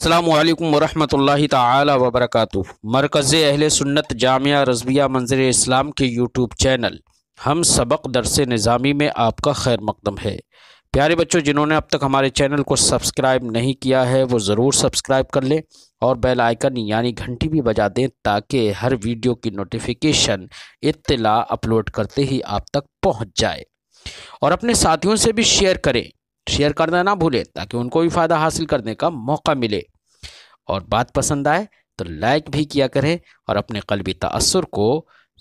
السلام علیکم ورحمۃ اللہ تعالی وبرکاتہ۔ مرکز اہل سنت جامعہ رضویہ منظر اسلام کے یوٹیوب چینل ہم سبق درس نظامی میں آپ کا خیر مقدم ہے۔ پیارے بچوں، جنہوں نے اب تک ہمارے چینل کو سبسکرائب نہیں کیا ہے وہ ضرور سبسکرائب کر لیں اور بیل آئیکن یعنی گھنٹی بھی بجا دیں تاکہ ہر ویڈیو کی نوٹیفیکیشن اطلاع اپلوڈ کرتے ہی آپ تک پہنچ جائے، اور اپنے ساتھیوں سے بھی شیئر کریں، شیئر کرنا نہ بھولیں تاکہ ان کو بھی فائدہ حاصل کرنے کا موقع ملے، اور بات پسند آئے تو لائک بھی کیا کریں اور اپنے قلبی تأثر کو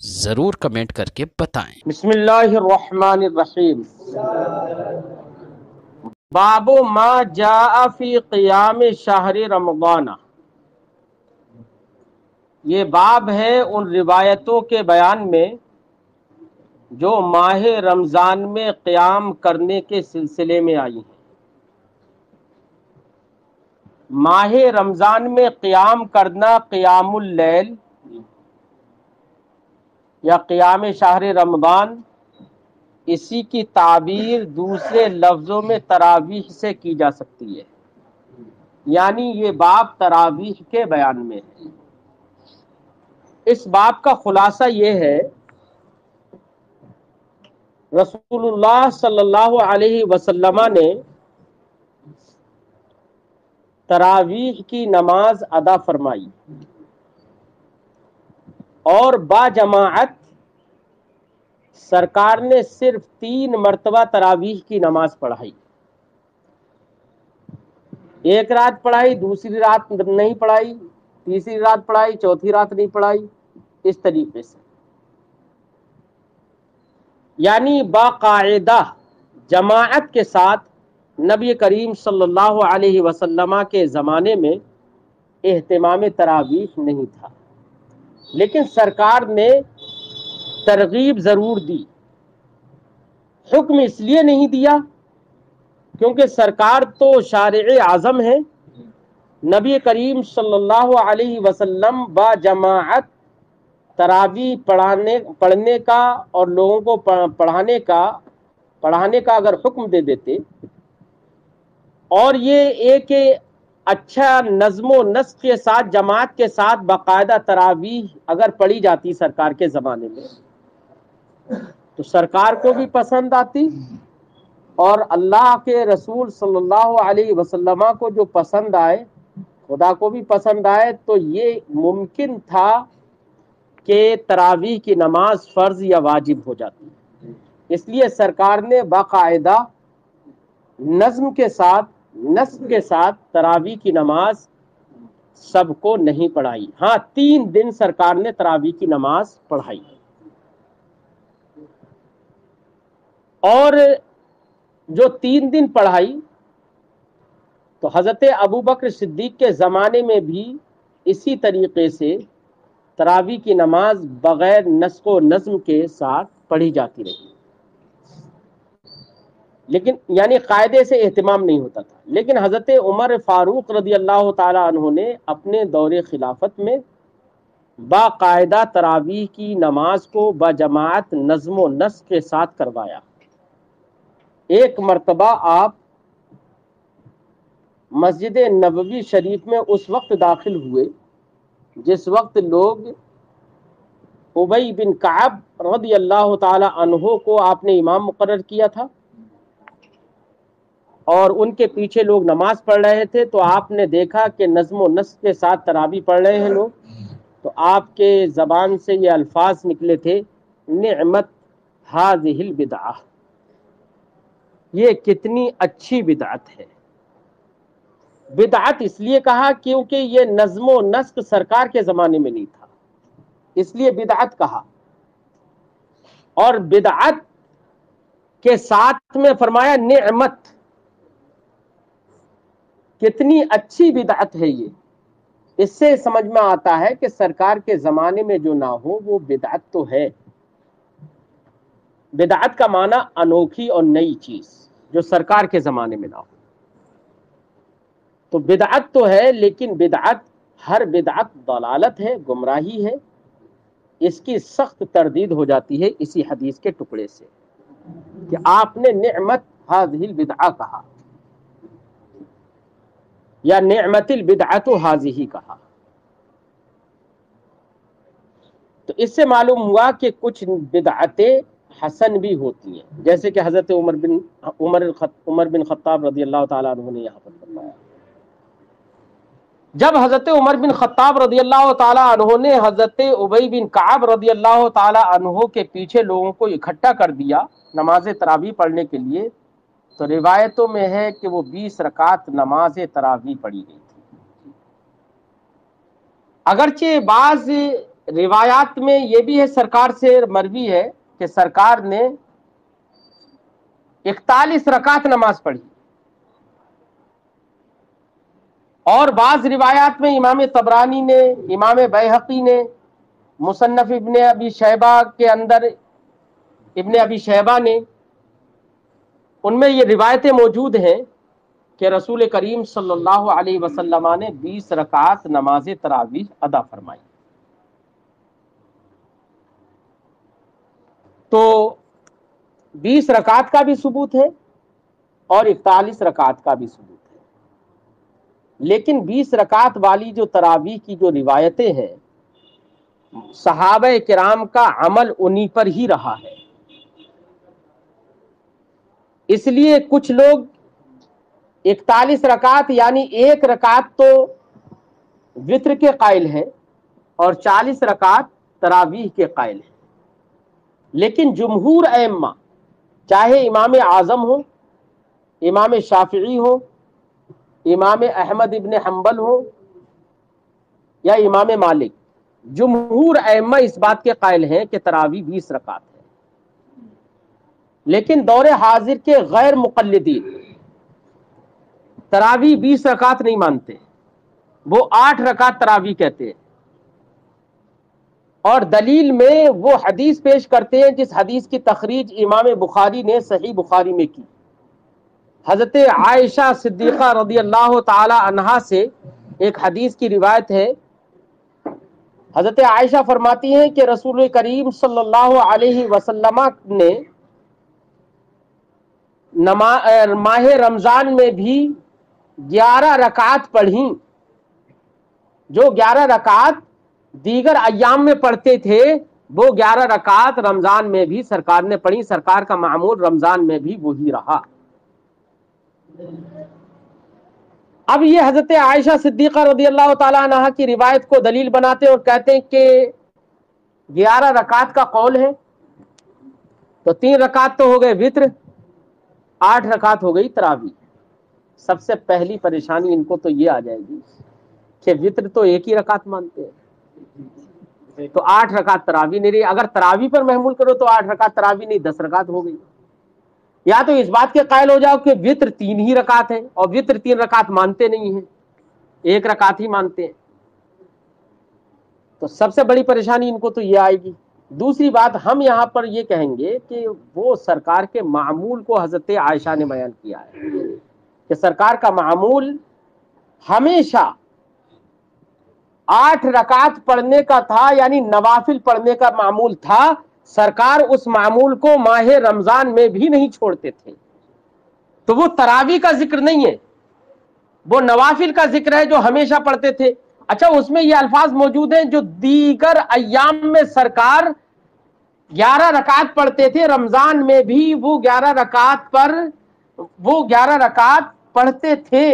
ضرور کمنٹ کر کے بتائیں۔ بسم اللہ الرحمن الرحیم۔ باب ما جاء فی قیام شہر رمضان، یہ باب ہے ان روایتوں کے بیان میں جو ماہ رمضان میں قیام کرنے کے سلسلے میں آئی ہیں۔ ماہ رمضان میں قیام کرنا، قیام اللیل یا قیام شہر رمضان، اسی کی تعبیر دوسرے لفظوں میں تراویح سے کی جا سکتی ہے، یعنی یہ باب تراویح کے بیان میں ہے۔ اس باب کا خلاصہ یہ ہے، رسول اللہ صلی اللہ علیہ وسلم نے تراویح کی نماز ادا فرمائی اور با جماعت سرکار نے صرف 3 مرتبہ تراویح کی نماز پڑھائی۔ ایک رات پڑھائی، دوسری رات نہیں پڑھائی، تیسری رات پڑھائی، چوتھی رات نہیں پڑھائی، اس طریقے سے، یعنی باقاعدہ جماعت کے ساتھ۔ نبی کریم صلی اللہ علیہ وسلم کے زمانے میں اہتمام تراویح نہیں تھا، لیکن سرکار نے ترغیب ضرور دی۔ حکم اس لیے نہیں دیا کیونکہ سرکار تو شارع اعظم ہے۔ نبی کریم صلی اللہ علیہ وسلم با جماعت تراویح پڑھنے کا اور لوگوں کو پڑھانے کا اگر حکم دے دیتے، اور یہ ایک اچھا نظم و نسق کے ساتھ جماعت کے ساتھ باقاعدہ تراویح اگر پڑھی جاتی سرکار کے زمانے میں تو سرکار کو بھی پسند آتی، اور اللہ کے رسول صلی اللہ علیہ وسلم کو جو پسند آئے، خدا کو بھی پسند آئے، تو یہ ممکن تھا کہ تراویح کی نماز فرض یا واجب ہو جاتی۔ اس لیے سرکار نے باقاعدہ نظم کے ساتھ، نسق کے ساتھ تراویح کی نماز سب کو نہیں پڑھائی۔ ہاں، 3 دن سرکار نے تراویح کی نماز پڑھائی، اور جو 3 دن پڑھائی تو حضرت ابوبکر صدیق کے زمانے میں بھی اسی طریقے سے تراویح کی نماز بغیر نسق و نظم کے ساتھ پڑھی جاتی رہی، لیکن یعنی قاعدے سے اہتمام نہیں ہوتا تھا۔ لیکن حضرت عمر فاروق رضی اللہ تعالی عنہ نے اپنے دور خلافت میں باقاعدہ تراویح کی نماز کو بجماعت نظم و نسق کے ساتھ کروایا۔ ایک مرتبہ آپ مسجد نبوی شریف میں اس وقت داخل ہوئے جس وقت لوگ ابی بن کعب رضی اللہ تعالی عنہ کو آپ نے امام مقرر کیا تھا، اور ان کے پیچھے لوگ نماز پڑھ رہے تھے، تو آپ نے دیکھا کہ نظم و نسق کے ساتھ تراویح پڑھ رہے ہیں لوگ، تو آپ کے زبان سے یہ الفاظ نکلے تھے، نعمت ہذہ البدعہ، یہ کتنی اچھی بدعت ہے۔ بدعت اس لیے کہا کیونکہ یہ نظم و نسق سرکار کے زمانے میں نہیں تھا، اس لیے بدعت کہا۔ اور بدعت کے ساتھ میں فرمایا نعمت، کتنی اچھی بدعت ہے یہ۔ اس سے سمجھ میں آتا ہے کہ سرکار کے زمانے میں جو نہ ہو وہ بدعت تو ہے۔ بدعت کا معنی انوکھی اور نئی چیز جو سرکار کے زمانے میں نہ ہو، تو بدعت تو ہے، لیکن بدعت، ہر بدعت ضلالت ہے، گمراہی ہے۔ اس کی سخت تردید ہو جاتی ہے اسی حدیث کے ٹکڑے سے کہ آپ نے نعمت ہذہ البدعہ کہا، یا نعمت البدعۃ ھذہ کہا۔ تو اس سے معلوم ہوا کہ کچھ بدعتیں حسن بھی ہوتی ہیں، جیسے کہ حضرت عمر بن خطاب رضی اللہ تعالیٰ عنہ نے یہاں پر فرمایا۔ جب حضرت عمر بن خطاب رضی اللہ تعالیٰ عنہ نے حضرت ابی بن کعب رضی اللہ تعالیٰ عنہ کے پیچھے لوگوں کو اکٹھا کر دیا نماز تراویح پڑھنے کے لیے، تو روایتوں میں ہے کہ وہ 20 رکعت نماز تراویح پڑھی گئی تھی۔ اگرچہ بعض روایات میں یہ بھی ہے، سرکار سے مروی ہے کہ سرکار نے 41 رکعت نماز پڑھی، اور بعض روایات میں امام طبرانی نے، امام بیہقی نے مصنف ابن ابی شیبہ کے اندر، ابن ابی شیبہ نے، ان میں یہ روایتیں موجود ہیں کہ رسول کریم صلی اللہ علیہ وسلم نے 20 رکعت نماز تراویح ادا فرمائی۔ تو 20 رکعت کا بھی ثبوت ہے اور 41 رکعت کا بھی ثبوت ہے، لیکن 20 رکعت والی جو تراویح کی جو روایتیں ہیں، صحابہ کرام کا عمل انہی پر ہی رہا ہے۔ اس لیے کچھ لوگ 41 رکعت یعنی 1 رکعت تو وتر کے قائل ہیں اور 40 رکعت تراویح کے قائل ہیں، لیکن جمہور ائمہ، چاہے امام اعظم ہو، امام شافعی ہو، امام احمد ابن حنبل ہو یا امام مالک، جمہور ائمہ اس بات کے قائل ہیں کہ تراویح 20 رکعت ہے۔ لیکن دور حاضر کے غیر مقلدین تراویح 20 رکعت نہیں مانتے، وہ 8 رکعت تراویح کہتے ہیں، اور دلیل میں وہ حدیث پیش کرتے ہیں جس حدیث کی تخریج امام بخاری نے صحیح بخاری میں کی۔ حضرت عائشہ صدیقہ رضی اللہ تعالی عنہا سے ایک حدیث کی روایت ہے، حضرت عائشہ فرماتی ہیں کہ رسول کریم صلی اللہ علیہ وسلم نے ماہ رمضان میں بھی 11 رکعت پڑھیں، جو 11 رکعت دیگر ایام میں پڑھتے تھے وہ 11 رکعت رمضان میں بھی سرکار نے پڑھی۔ سرکار کا معمول رمضان میں بھی وہی رہا۔ اب یہ حضرت عائشہ صدیقہ رضی اللہ تعالی عنہا کی روایت کو دلیل بناتے اور کہتے ہیں کہ 11 رکعت کا قول ہے، تو 3 رکعت تو ہو گئے وتر، 8 رکعت ہو گئی تراویح۔ سب سے پہلی پریشانی ان کو تو یہ آ جائے گی کہ وتر تو ایک ہی رکعت مانتے ہیں، تو 8 رکعت تراویح نہیں رہی۔ اگر تراویح پر محمول کرو تو 8 رکعت تراویح نہیں 10 رکعت ہو گئی۔ یا تو اس بات کے قائل ہو جاؤ کہ وتر 3 ہی رکعت ہے، اور وتر 3 رکعت مانتے نہیں ہیں، 1 رکعت ہی مانتے ہیں، تو سب سے بڑی پریشانی ان کو تو یہ آئے گی۔ دوسری بات ہم یہاں پر یہ کہیں گے کہ وہ سرکار کے معمول کو حضرت عائشہ نے بیان کیا ہے کہ سرکار کا معمول ہمیشہ 8 رکعت پڑھنے کا تھا، یعنی نوافل پڑھنے کا معمول تھا۔ سرکار اس معمول کو ماہ رمضان میں بھی نہیں چھوڑتے تھے، تو وہ تراویح کا ذکر نہیں ہے، وہ نوافل کا ذکر ہے جو ہمیشہ پڑھتے تھے۔ اچھا، اس میں یہ الفاظ موجود ہیں جو دیگر ایام میں سرکار 11 رکعت پڑھتے تھے، رمضان میں بھی وہ 11 رکعت پڑھتے تھے،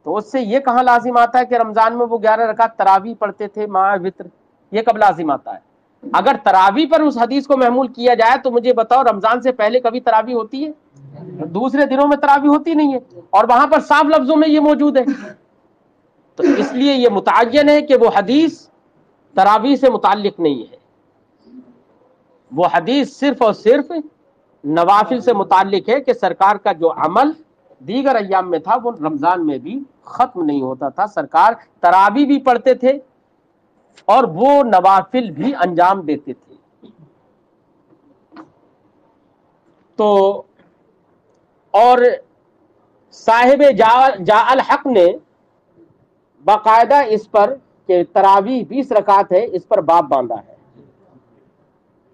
تو اس سے یہ کہاں لازم آتا ہے کہ رمضان میں وہ 11 رکعت تراویح پڑھتے تھے مع وتر؟ یہ کب لازم آتا ہے؟ اگر تراویح پر اس حدیث کو محمول کیا جائے تو مجھے بتاؤ رمضان سے پہلے کبھی تراویح ہوتی ہے؟ دوسرے دنوں میں تراویح ہوتی نہیں ہے، اور وہاں پر صاف لفظوں میں یہ موجود ہے۔ تو اس لیے یہ متعین ہے کہ وہ حدیث تراویح سے متعلق نہیں ہے، وہ حدیث صرف اور صرف نوافل سے متعلق ہے کہ سرکار کا جو عمل دیگر ایام میں تھا وہ رمضان میں بھی ختم نہیں ہوتا تھا، سرکار تراویح بھی پڑھتے تھے اور وہ نوافل بھی انجام دیتے تھے۔ تو اور صاحب جاء الحق نے باقاعدہ اس پر کہ تراویح 20 رکعت ہے، اس پر باب باندھا ہے۔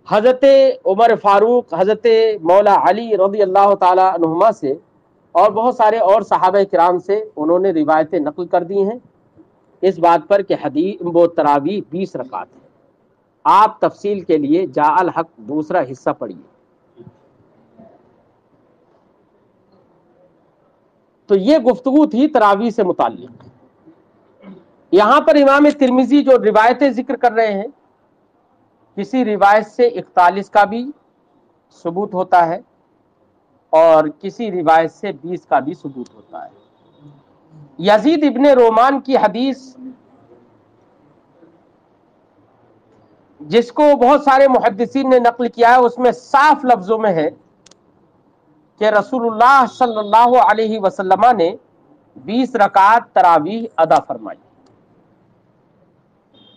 حضرت عمر فاروق، حضرت مولا علی رضی اللہ تعالی عنہما سے اور بہت سارے اور صحابہ کرام سے انہوں نے روایتیں نقل کر دی ہیں اس بات پر کہ حدیث وہ تراویح 20 رکعت ہے۔ آپ تفصیل کے لیے جاء الحق دوسرا حصہ پڑھیے۔ تو یہ گفتگو تھی تراویح سے متعلق۔ یہاں پر امام ترمذی جو روایتیں ذکر کر رہے ہیں، کسی روایت سے 41 کا بھی ثبوت ہوتا ہے اور کسی روایت سے 20 کا بھی ثبوت ہوتا ہے۔ یزید ابن رومان کی حدیث جس کو بہت سارے محدثین نے نقل کیا ہے، اس میں صاف لفظوں میں ہے کہ رسول اللہ صلی اللہ علیہ وسلم نے 20 رکعات تراویح ادا فرمائی۔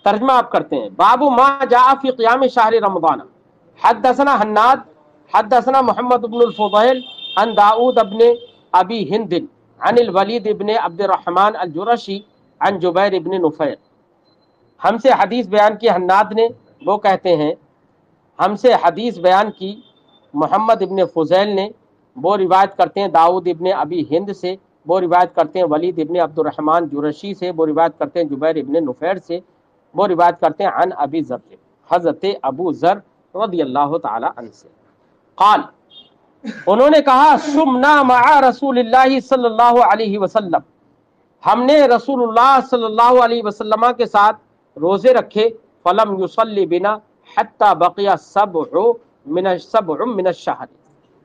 ترجمہ آپ کرتے ہیں۔ باب ما جاء فی قیام شہر رمضان، حدثنا حناد حدثنا محمد بن الفضیل عن داؤد ابن ابی ہند عن الولید ابن عبد الرحمن الجرشی عن جبیر ابن نفیر۔ ہم سے حدیث بیان کی حناد نے، وہ کہتے ہیں ہم سے حدیث بیان کی محمد ابن فضیل نے، وہ روایت کرتے ہیں داؤد ابن ابی ہند سے، وہ روایت کرتے ہیں ولید ابن عبد الرحمن جرشی سے، وہ روایت کرتے ہیں جبیر ابن نفیر سے، وہ روایت کرتے ہیں عن ابی ذر سے، حضرت ابو ذر رضی اللہ تعالی عنہ سے۔ قال، انہوں نے کہا سمنا مع رسول اللہ صلی اللہ علیہ وسلم، ہم نے رسول اللہ صلی اللہ علیہ وسلم کے ساتھ روزے رکھے، فلم یصلی بنا حتی بقی سبع من الشہر،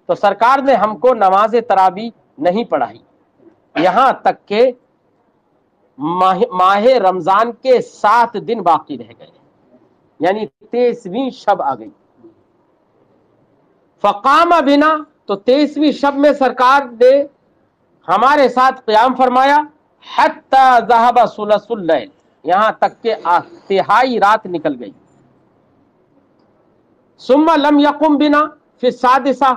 تو سرکار نے ہم کو نماز تراویح نہیں پڑھائی یہاں تک کہ ماہ رمضان کے 7 دن باقی رہ گئے، یعنی 23ویں شب آ گئی۔ فقام بنا، تو 23ویں شب میں سرکار نے ہمارے ساتھ قیام فرمایا، حتی ذہب ثلث اللیل، یہاں تک کہ تہائی رات نکل گئی۔ ثم لم یقم بنا فی السادسہ،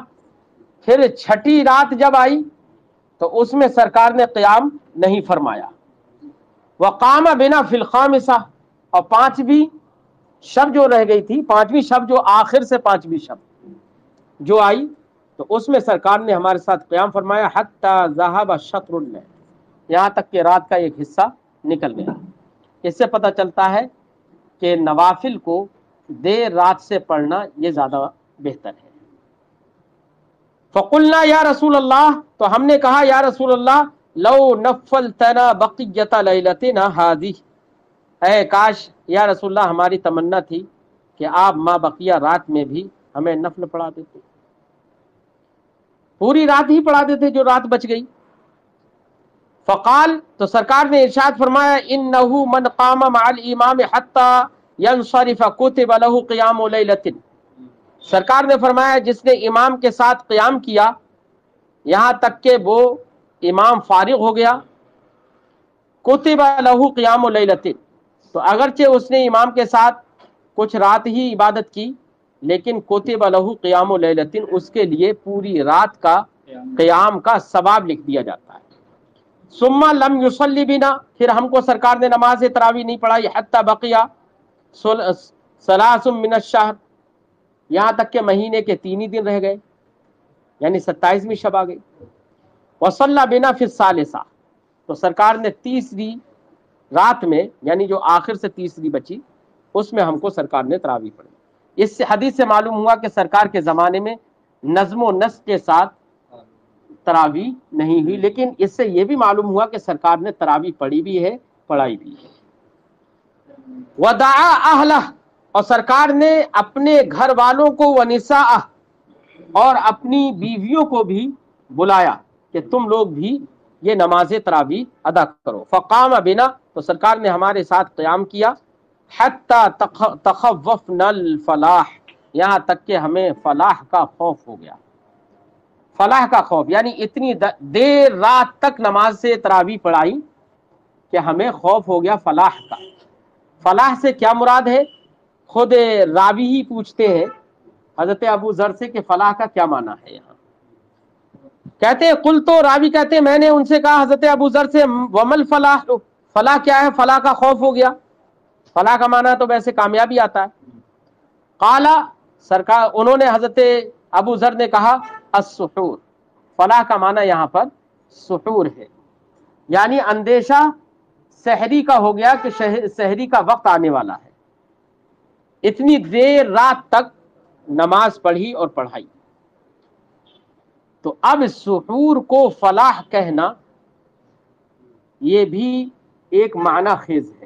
پھر چھٹی رات جب آئی تو اس میں سرکار نے قیام نہیں فرمایا۔ وقام بنا فی الخامسہ، اور 5ویں شب جو رہ گئی تھی، 5ویں شب جو آخر سے 5ویں شب جو آئی تو اس میں سرکار نے ہمارے ساتھ قیام فرمایا، حتی ذہب شطر اللیل، یہاں تک کہ رات کا ایک حصہ نکل گیا۔ اس سے پتہ چلتا ہے کہ نوافل کو دیر رات سے پڑھنا یہ زیادہ بہتر ہے۔ فقلنا یا رسول اللہ، تو ہم نے کہا یا رسول اللہ، لو نفلتنا بقیۃ لیلتنا ہذہ، اے کاش یا رسول اللہ ہماری تمنا تھی کہ آپ ما بقیہ رات میں بھی ہمیں نفل پڑھا دیتے، پوری رات ہی پڑھا دیتے جو رات بچ گئی۔ فقال، تو سرکار نے ارشاد فرمایا، انہ من قام مع الامام حتی ینصرف کتب لہ قیام لیلۃ، سرکار نے فرمایا جس نے امام کے ساتھ قیام کیا یہاں تک کہ وہ امام فارغ ہو گیا، کتب لہ قیام لیلۃ، تو اگرچہ اس نے امام کے ساتھ کچھ رات ہی عبادت کی لیکن کتب لہ قیام لیلۃ، اس کے لیے پوری رات کا قیام کا ثواب لکھ دیا جاتا ہے۔ ثم لم یصلی بنا، پھر ہم کو سرکار نے نماز تراویح نہیں پڑھائی، حتی بقیہ ثلاث من الشہر، یہاں تک کہ مہینے کے 3 ہی دن رہ گئے، یعنی 27ویں شب آ گئی۔ وصلی بنا فی الثالثہ، تو سرکار نے 30ویں رات میں، یعنی جو آخر سے 30ویں بچی، اس میں ہم کو سرکار نے تراویح پڑھی۔ اس سے حدیث سے معلوم ہوا کہ سرکار کے زمانے میں نظم و نسق کے ساتھ تراویح نہیں ہوئی، لیکن اس سے یہ بھی معلوم ہوا کہ سرکار نے تراویح پڑھی بھی ہے، پڑھائی بھی ہے۔ ودعا اہلہ، اور سرکار نے اپنے گھر والوں کو، ونساء، اور اپنی بیویوں کو بھی بلایا کہ تم لوگ بھی یہ نماز تراویح ادا کرو۔ فقام بنا، تو سرکار نے ہمارے ساتھ قیام کیا، حتی تخوفنا الفلاح، یہاں تک کہ ہمیں فلاح کا خوف ہو گیا۔ فلاح کا خوف یعنی اتنی دیر رات تک نماز سے تراویح پڑھائی کہ ہمیں خوف ہو گیا فلاح کا۔ فلاح سے کیا مراد ہے؟ خود راوی ہی پوچھتے ہیں حضرت ابو ذر سے کہ فلاح کا کیا معنی ہے یہاں؟ کہتے ہیں قل، تو راوی کہتے ہیں میں نے ان سے کہا حضرت ابو ذر سے، ومل فلاح، فلاح کیا ہے؟ فلاح کا خوف ہو گیا۔ فلاح کا معنی تو ویسے کامیابی آتا ہے۔ قالا، سرکار انہوں نے حضرت ابو ذر نے کہا السحور، فلاح کا معنی یہاں پر سحور ہے، یعنی اندیشہ سحری کا ہو گیا کہ سحری کا وقت آنے والا ہے، اتنی دیر رات تک نماز پڑھی اور پڑھائی. تو اب سحور کو فلاح کہنا یہ بھی ایک معنی خیز ہے.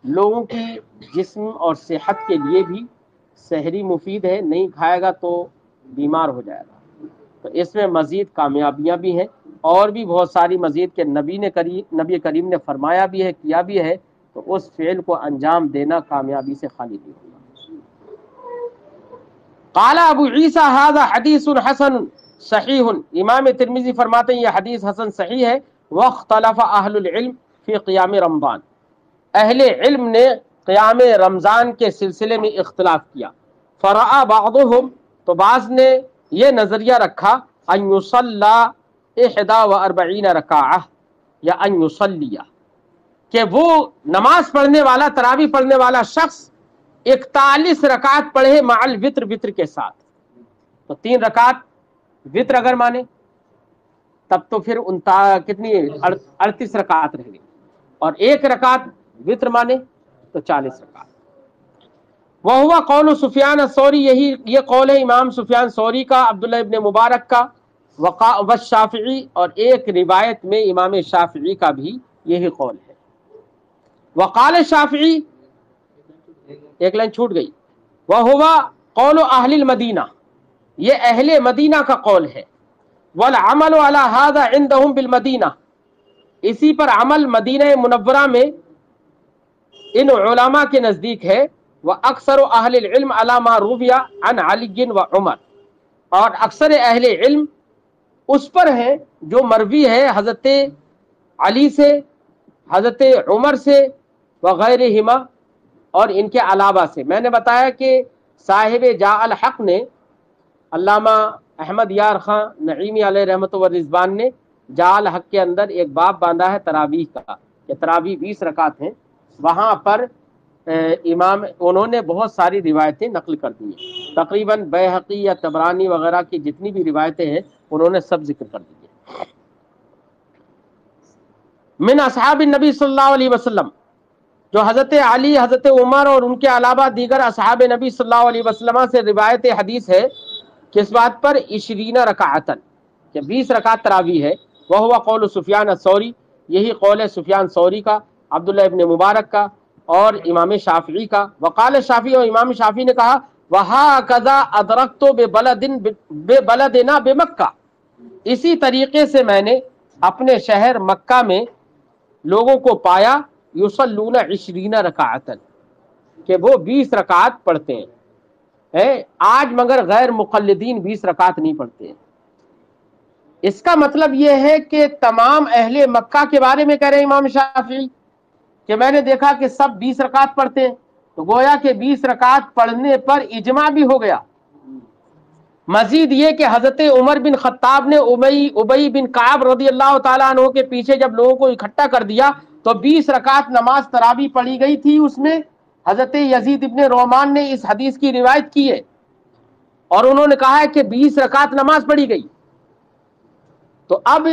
لوگوں کی جسم اور صحت کے لیے بھی سحری مفید ہے، نہیں کھائے گا تو بیمار ہو جائے گا. تو اس میں مزید کامیابیاں بھی ہیں اور بھی بہت ساری مزید کہ نبی کریم نے فرمایا بھی ہے، کیا بھی ہے. تو اس فعل کو انجام دینا کامیابی سے خالی نہیں ہوگا. قال ابو عیسیٰ ھذا حدیث حسن صحیح، امام ترمذی فرماتے ہیں یہ حدیث حسن صحیح ہے. واختلف اہل العلم فی قیام رمضان، اہل علم نے قیام رمضان کے سلسلے میں اختلاف کیا. فرآ بعضهم، تو بعض نے یہ نظریہ رکھا ان یصلی 41 رکعہ یا ان یصلی، کہ وہ نماز پڑھنے والا، تراویح پڑھنے والا شخص 41 رکعت پڑھے مع الوتر، وطر کے ساتھ. تو 3 رکعت وطر اگر مانے تب تو پھر کتنی 38 رکعت رہ گئی، اور 1 رکعت وطر مانے تو 40 رکعت. وہوا قول سفیان الثوری، یہ قول ہے امام سفیان ثوری کا، عبداللہ ابن مبارک کا، والشافعی، اور ایک روایت میں امام شافعی کا بھی یہی قول ہے. وقال شافعی، ایک لائن چھوٹ گئی، وہوا قول اہل المدینہ، یہ اہل مدینہ کا قول ہے. والعمل على هذا عندهم بالمدینہ، اسی پر عمل مدینہ منورہ میں ان علماء کے نزدیک ہے. وَأَكْثَرُ أَهْلِ الْعِلْمِ عَلَى مَا رُوِيَ عَنْ عَلِيٍّ وَعُمَرٍ، اور اکثر اہل علم اس پر ہے جو مروی ہے حضرت علی سے، حضرت عمر سے، وغیرہما، اور ان کے علاوہ سے. میں نے بتایا کہ صاحب جاء الحق نے، علامہ احمد یار خان نعیمی علیہ رحمت و رضوان نے جاء الحق کے اندر ایک باب باندھا ہے تراویح کا، کہ تراویح 20 رکعت ہیں. وہاں پر امام انہوں نے بہت ساری روایتیں نقل کر دی ہیں، تقریباً بیہقی یا طبرانی وغیرہ کی جتنی بھی روایتیں ہیں انہوں نے سب ذکر کر دی ہیں. من اصحاب النبی صلی اللہ علیہ وسلم، جو حضرت علی، حضرت عمر اور ان کے علاوہ دیگر اصحاب نبی صلی اللہ علیہ وسلم سے روایت حدیث ہے. کس بات پر؟ 20 رکعتن، کہ 20 رکعت تراویح ہے. وہ قول سفیان الثوری، یہی قول ہے سفیان ثوری کا، عبداللہ ابن مبارک کا اور امام شافعی کا. وقال شافعی، اور امام شافعی نے کہا وَهَكَذَا أَدْرَكْتُ بِبَلَدِنَا بِمَکَّہ، اسی طریقے سے میں نے اپنے شہر مکہ میں لوگوں کو پایا یصلون 20 رکعتن، کہ وہ 20 رکعت پڑھتے ہیں. آج مگر غیر مقلدین 20 رکعت نہیں پڑھتے ہیں. اس کا مطلب یہ ہے کہ تمام اہل مکہ کے بارے میں کہہ رہے ہیں امام شافعی کہ میں نے دیکھا کہ سب 20 رکعت پڑھتے ہیں. تو گویا کہ 20 رکعت پڑھنے پر اجماع بھی ہو گیا. مزید یہ کہ حضرت عمر بن خطاب نے ابی بن کعب رضی اللہ تعالیٰ عنہ کے پیچھے جب لوگوں کو اکٹھا کر دیا تو 20 رکعت نماز تراویح پڑھی گئی تھی. اس میں حضرت یزید ابن رومان نے اس حدیث کی روایت کی ہے اور انہوں نے کہا ہے کہ 20 رکعت نماز پڑھی گئی. تو اب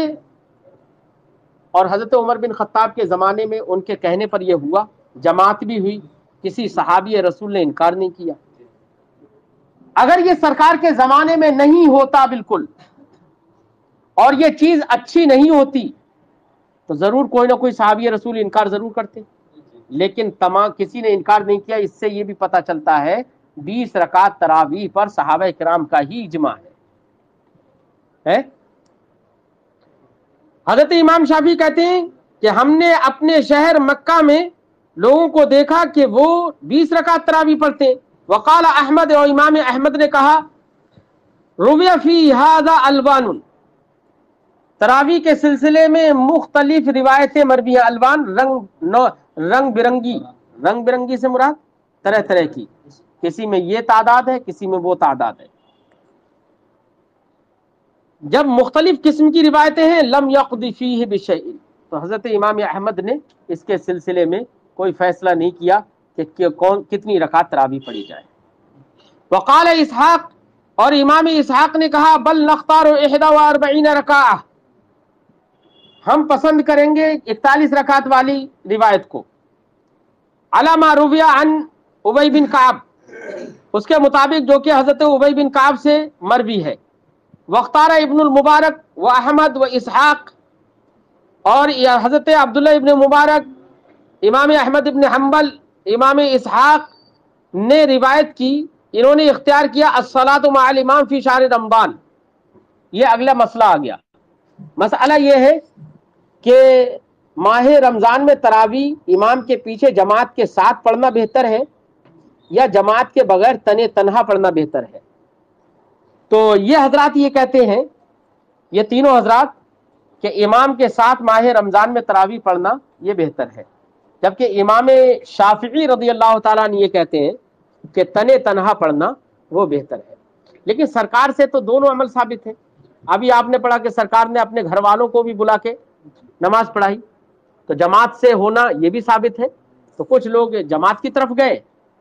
اور حضرت عمر بن خطاب کے زمانے میں ان کے کہنے پر یہ ہوا، جماعت بھی ہوئی، کسی صحابی رسول نے انکار نہیں کیا. اگر یہ سرکار کے زمانے میں نہیں ہوتا بالکل اور یہ چیز اچھی نہیں ہوتی تو ضرور کوئی نہ کوئی صحابی رسول انکار ضرور کرتے، لیکن کسی نے انکار نہیں کیا. اس سے یہ بھی پتہ چلتا ہے 20 رکعت تراویح پر صحابہ کرام کا ہی اجماع ہے. حضرت امام شافعی کہتے ہیں کہ ہم نے اپنے شہر مکہ میں لوگوں کو دیکھا کہ وہ 20 رکعت تراویح پڑھتے ہیں. وقال احمد، اور امام احمد نے کہا روی فی ھذا الوان، تراویح کے سلسلے میں مختلف روایتیں مروی ہیں. الوان رنگ برنگی، رنگ برنگی سے مراد طرح طرح کی، کسی میں یہ تعداد ہے کسی میں وہ تعداد ہے. جب مختلف قسم کی روایتیں ہیں لم یقض فیہ بشیء، تو حضرت امام احمد نے اس کے سلسلے میں کوئی فیصلہ نہیں کیا کہ کتنی رکعت تراویح پڑھی جائے. وقال اسحاق، اور امام اسحاق نے کہا بل نختار 41 رکعہ، ہم پسند کریں گے 41 رکعت والی روایت کو، علامہ رویہ عن ابی بن کعب، اس کے مطابق جو کہ حضرت ابی بن کعب سے مروی ہے، واختار ابن المبارک و احمد و اسحاق، اور حضرت عبداللہ ابن مبارک، امام احمد ابن حنبل، امام اسحاق نے روایت کی، انہوں نے اختیار کیا الصلاۃ مع الامام فی شہر رمضان۔ یہ اگلا مسئلہ آ گیا۔ مسئلہ یہ ہے کہ ماہ رمضان میں تراویح امام کے پیچھے جماعت کے ساتھ پڑھنا بہتر ہے یا جماعت کے بغیر تنے تنہا پڑھنا بہتر ہے؟ تو یہ حضرات یہ کہتے ہیں، یہ تینوں حضرات، کہ امام کے ساتھ ماہ رمضان میں تراویح پڑھنا یہ بہتر ہے، جبکہ امام شافعی رضی اللہ تعالیٰ عنہ یہ کہتے ہیں کہ تنے تنہا پڑھنا وہ بہتر ہے۔ لیکن سرکار سے تو دونوں عمل ثابت ہے۔ ابھی آپ نے پڑھا کہ سرکار نے اپنے گھر والوں کو بھی بلا کے نماز پڑھائی، تو جماعت سے ہونا یہ بھی ثابت ہے۔ تو کچھ لوگ جماعت کی طرف گئے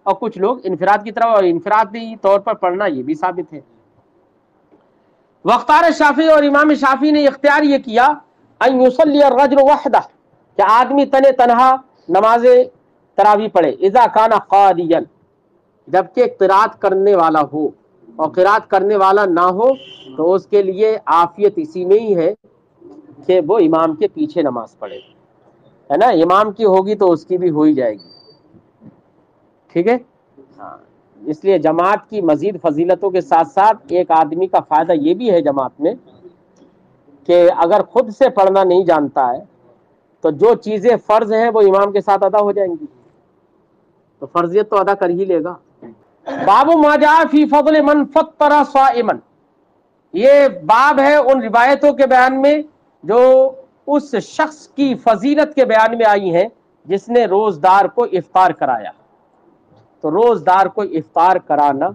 اور کچھ لوگ انفراد کی طرف، اور انفرادی طور پر پڑھنا یہ بھی ثابت ہے۔ واختار شافعی، اور امام شافعی نے اختیار یہ کیا ان یصلی الرجل وحدہ، کہ آدمی تنے تنہا نماز تراویح پڑھے، اذا کان قاریا، جبکہ قرات کرنے والا ہو، اور قرات کرنے والا نہ ہو تو اس کے لیے عافیت اسی میں ہی ہے کہ وہ امام کے پیچھے نماز پڑھے، ہے نا۔ امام کی ہوگی تو اس کی بھی ہو ہی جائے گی، ٹھیک ہے۔ ہاں، اس لیے جماعت کی مزید فضیلتوں کے ساتھ ساتھ ایک آدمی کا فائدہ یہ بھی ہے جماعت میں کہ اگر خود سے پڑھنا نہیں جانتا ہے تو جو چیزیں فرض ہیں وہ امام کے ساتھ ادا ہو جائیں گی، تو فرضیت تو ادا کر ہی لے گا۔ باب ما جاء فی فضل من فطر صائما، یہ باب ہے ان روایتوں کے بیان میں جو اس شخص کی فضیلت کے بیان میں آئی ہیں جس نے روزدار کو افطار کرایا۔ تو روزدار کو افطار کرانا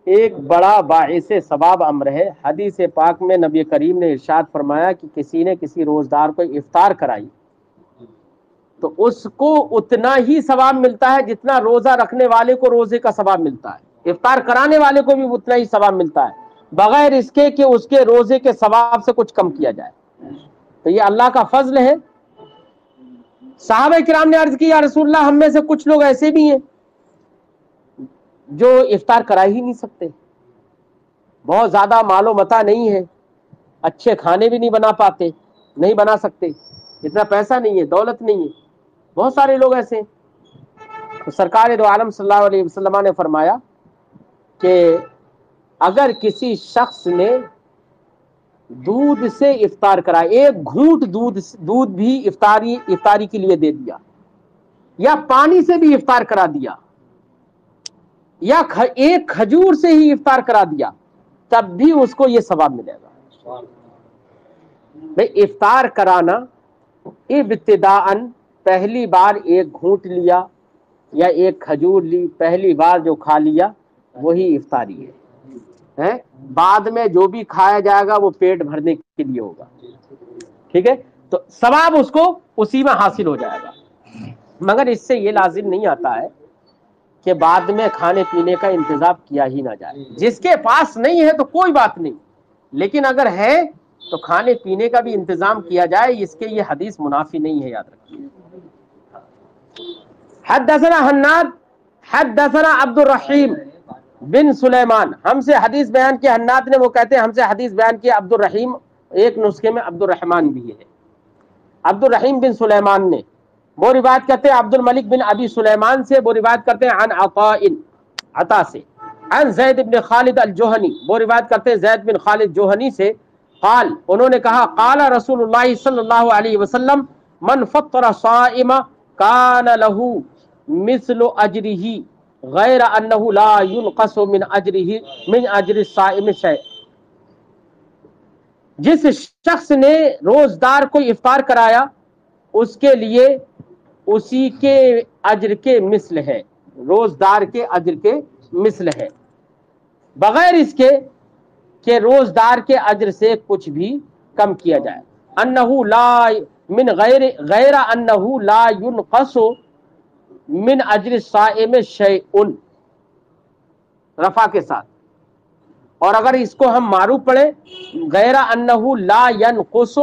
ایک بڑا باعث ثواب امر ہے۔ حدیث پاک میں نبی کریم نے ارشاد فرمایا کہ کسی نے کسی روزدار کو افطار کرائی تو اس کو اتنا ہی ثواب ملتا ہے جتنا روزہ رکھنے والے کو روزے کا ثواب ملتا ہے، افطار کرانے والے کو بھی اتنا ہی ثواب ملتا ہے، بغیر اس کے کہ اس کے روزے کے ثواب سے کچھ کم کیا جائے۔ تو یہ اللہ کا فضل ہے۔ صحابہ کرام نے عرض کی یا رسول اللہ، ہم میں سے کچھ لوگ ایسے بھی ہیں جو افطار کرا ہی نہیں سکتے، بہت زیادہ مال و متاع نہیں ہے، اچھے کھانے بھی نہیں بنا پاتے، نہیں بنا سکتے، اتنا پیسہ نہیں ہے، دولت نہیں ہے، بہت سارے لوگ ایسے ہیں۔ تو سرکار دو عالم صلی اللہ علیہ وسلم نے فرمایا کہ اگر کسی شخص نے دودھ سے افطار کرا، ایک گھونٹ دودھ بھی افطاری کے لیے دے دیا، یا پانی سے بھی افطار کرا دیا، یا ایک کھجور سے ہی افطار کرا دیا، تب بھی اس کو یہ ثواب ملے گا۔ بھئی افطار کرانا ابتداءً پہلی بار ایک گھونٹ لیا یا ایک کھجور لی، پہلی بار جو کھا لیا وہی افطاری ہے، بعد میں جو بھی کھایا جائے گا وہ پیٹ بھرنے کے لیے ہوگا، ٹھیک ہے۔ تو ثواب اس کو اسی میں حاصل ہو جائے گا، مگر اس سے یہ لازم نہیں آتا ہے کہ بعد میں کھانے پینے کا انتظام کیا ہی نہ جائے۔ جس کے پاس نہیں ہے تو کوئی بات نہیں، لیکن اگر ہے تو کھانے پینے کا بھی انتظام کیا جائے، اس کے یہ حدیث منافی نہیں ہے، یاد رکھیے۔ حدثنا حناد حدثنا عبد الرحیم بن سلیمان، ہم سے حدیث بیان کیا حناد نے، وہ کہتے ہیں ہم سے حدیث بیان کیا عبد الرحیم، ایک نسخے میں عبد الرحمن بھی ہے، عبد الرحیم بن سلیمان نے، وہ روایت کرتے ہیں عبد الملک بن ابی سلیمان سے، وہ روایت کرتے ہیں عن عطا سے، عن زید بن خالد الجوہنی، وہ روایت کرتے ہیں زید بن خالد جوہنی سے، قال، انہوں نے کہا قال رسول اللہ صلی اللہ علیہ وسلم من فطر صائم کان له مثل اجرہ غیر انہ لا ينقص من اجر الصائم شیء، جس شخص نے روزدار کو افطار کرایا اس کے لیے اسی کے اجر کے مثل ہے، روزدار کے اجر کے مثل ہے، بغیر اس کے کہ روزدار کے اجر سے کچھ بھی کم کیا جائے۔ انہ لا من غیر انہ لا ينقص من اجر الصائم شیء، رفع کے ساتھ، اور اگر اس کو ہم معروف پڑھیں غیر انہ لا ينقص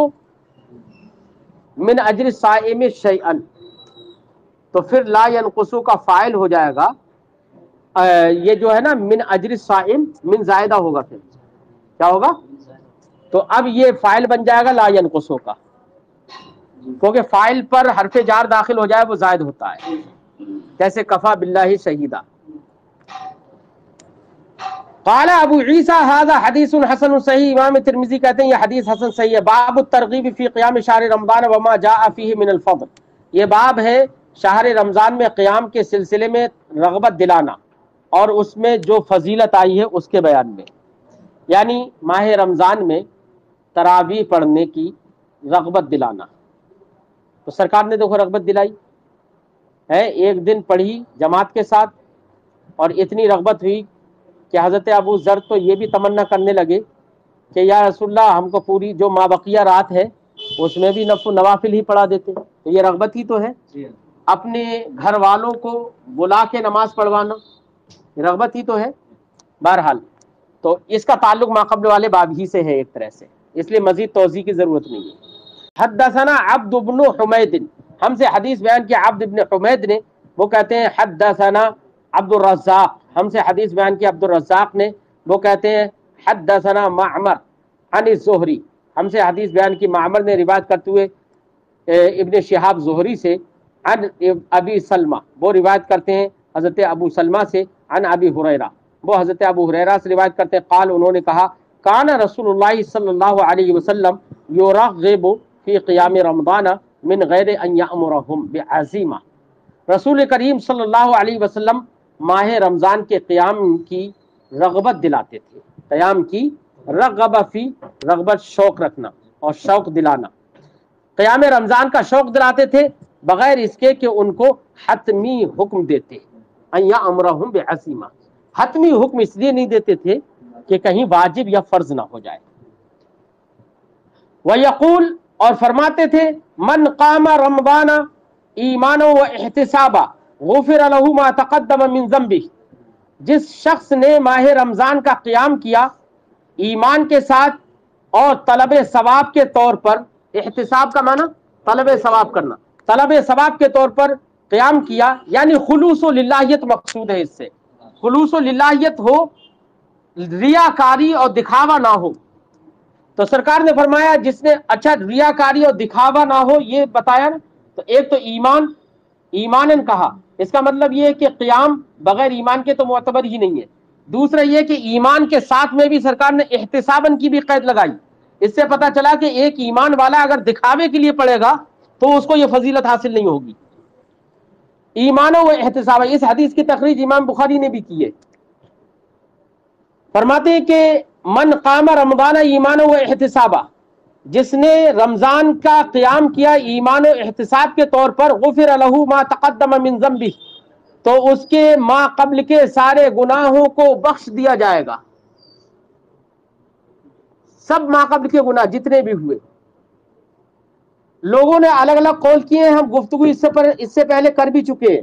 من اجر صائم شیئا، تو پھر لا ینقصو کا فاعل ہو جائے گا یہ جو ہے نا من اجر صائم، من زائدہ ہوگا، پھر کیا ہوگا؟ تو اب یہ فاعل بن جائے گا لا ینقصو کا، کیونکہ فاعل پر حرف جار داخل ہو جائے وہ زائد ہوتا ہے، جیسے کفا باللہ شہیدہ۔ قال ابو عیسیٰ ھذا حدیث حسن صحیح، امام ترمذی کہتے ہیں یہ حدیث حسن صحیح ہے۔ باب الترغیب فی قیام شہر رمضان وما جاء فیہ من الفضل، یہ باب ہے شہر رمضان میں قیام کے سلسلے میں رغبت دلانا اور اس میں جو فضیلت آئی ہے اس کے بیان میں، یعنی ماہ رمضان میں تراویح پڑھنے کی رغبت دلانا۔ تو سرکار نے دیکھو رغبت دلائی ہے، ایک دن پڑھی جماعت کے ساتھ، اور اتنی رغبت ہوئی کہ حضرت ابو ذر تو یہ بھی تمنا کرنے لگے کہ یا رسول اللہ ہم کو پوری جو مابقیہ رات ہے اس میں بھی نوافل ہی پڑھا دیتے، تو یہ رغبت ہی تو ہے۔ اپنے گھر والوں کو بلا کے نماز پڑھوانا یہ رغبت ہی تو ہے۔ بہرحال تو اس کا تعلق ماقبل والے باب ہی سے ہے ایک طرح سے، اس لیے مزید توضیح کی ضرورت نہیں ہے۔ حدثنا عبد بن حمید، ہم سے حدیث بیان کیا عبد بن حمید نے، وہ کہتے ہیں حدثنا عبد الرزاق، ہم سے حدیث بیان کی عبد الرزاق نے، وہ کہتے ہیں حدثنا معمر عن الزہری، ہم سے حدیث بیان کی معمر نے روایت کرتے ہوئے ابن شہاب زہری سے، عن ابی سلمہ، وہ روایت کرتے ہیں حضرت ابو سلمہ سے، عن ابی ہریرہ، وہ حضرت ابو ہریرہ سے روایت کرتے ہیں، قال انہوں نے کہا کان رسول اللہ صلی اللہ علیہ وسلم یرغب فی قیام رمضان من غیر ان یأمرہم بعزیمہ، رسول کریم صلی اللہ علیہ وسلم ماہ رمضان کے قیام کی رغبت دلاتے تھے۔ قیام کی رغب فی، رغبت شوق رکھنا اور شوق دلانا، قیام رمضان کا شوق دلاتے تھے بغیر اس کے کہ ان کو حتمی حکم دیتے، ان یأمرہم بعزیمہ، حتمی حکم اس لیے نہیں دیتے تھے کہ کہیں واجب یا فرض نہ ہو جائے۔ وَيَقُول، اور فرماتے تھے من قام رمضان ایمانا و احتسابا غفر له ما تقدم من ذنبہ، جس شخص نے ماہ رمضان کا قیام کیا ایمان کے ساتھ اور طلب ثواب کے طور پر، احتساب کا معنی طلب ثواب کرنا، طلب ثواب کے طور پر قیام کیا، یعنی خلوص و للہیت مقصود ہے، اس سے خلوص و للہیت ہو، ریاکاری اور دکھاوا نہ ہو۔ تو سرکار نے فرمایا جس نے، اچھا ریاکاری اور دکھاوا نہ ہو یہ بتایا نا، تو ایک تو ایمانن کہا، اس کا مطلب یہ ہے کہ قیام بغیر ایمان کے تو معتبر ہی نہیں ہے۔ دوسرا یہ کہ ایمان کے ساتھ میں بھی سرکار نے احتساباً کی بھی قید لگائی، اس سے پتہ چلا کہ ایک ایمان والا اگر دکھاوے کے لیے پڑھے گا تو اس کو یہ فضیلت حاصل نہیں ہوگی۔ ایمان و احتساب، اس حدیث کی تخریج امام بخاری نے بھی کی ہے۔ فرماتے ہیں کہ من قام رمضان ایمان و احتسابا، جس نے رمضان کا قیام کیا ایمان و احتساب کے طور پر، غفر له ما تقدم من ذنبہ، تو اس کے ما قبل کے سارے گناہوں کو بخش دیا جائے گا، سب ما قبل کے گناہ جتنے بھی ہوئے۔ لوگوں نے الگ الگ قول کیے ہیں، ہم گفتگو اس سے پہلے کر بھی چکے ہیں،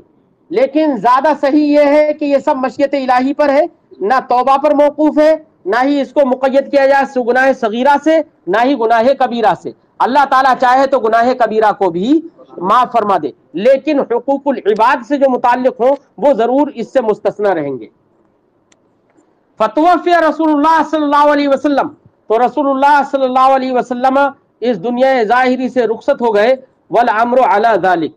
لیکن زیادہ صحیح یہ ہے کہ یہ سب مشیت الہی پر ہے، نہ توبہ پر موقوف ہے، نہ ہی اس کو مقید کیا جائے گناہ صغیرہ سے، نہ ہی گناہ کبیرہ سے۔ اللہ تعالیٰ چاہے تو گناہ کبیرہ کو بھی معاف فرما دے، لیکن حقوق العباد سے جو متعلق ہوں وہ ضرور اس سے مستثنی رہیں گے۔ فتوفی رسول اللہ صلی اللہ علیہ وسلم، تو رسول اللہ صلی اللہ علیہ وسلم اس دنیا ظاہری سے رخصت ہو گئے، والامر علی ذلک،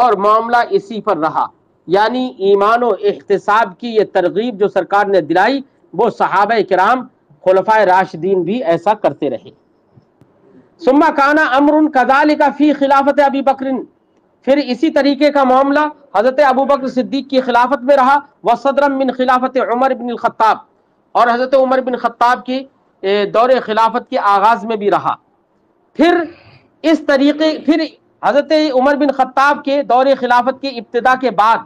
اور معاملہ اسی پر رہا، یعنی ایمان و احتساب کی یہ ترغیب جو سرکار نے دلائی وہ صحابہ کرام خلفائے راشدین بھی ایسا کرتے رہے۔ ثم کان امر کذالک فی خلافت ابی بکر، پھر اسی طریقے کا معاملہ حضرت ابو بکر صدیق کی خلافت میں رہا، وصدرا من خلافت عمر بن الخطاب، اور حضرت عمر بن خطاب کی دور خلافت کے آغاز میں بھی رہا۔ پھر اس طریقے، پھر حضرت عمر بن خطاب کے دور خلافت کی ابتدا کے بعد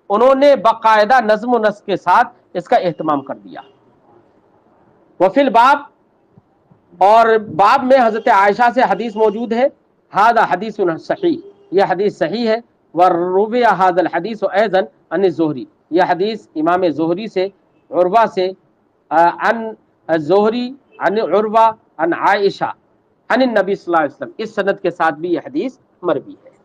انہوں نے باقاعدہ نظم و نسق کے ساتھ اس کا اہتمام کر دیا۔ وفی الباب، اور باب میں حضرت عائشہ سے حدیث موجود ہے، ھذا حدیث صحیح، یہ حدیث صحیح ہے، وروی ھذا الحدیث ایضا عن الزہری، یہ حدیث امام زہری سے، عروہ سے، عن الزہری عن عروہ عن عائشہ، عن النبی صلی اللہ علیہ وسلم، اس سند کے ساتھ بھی یہ حدیث مروی ہے۔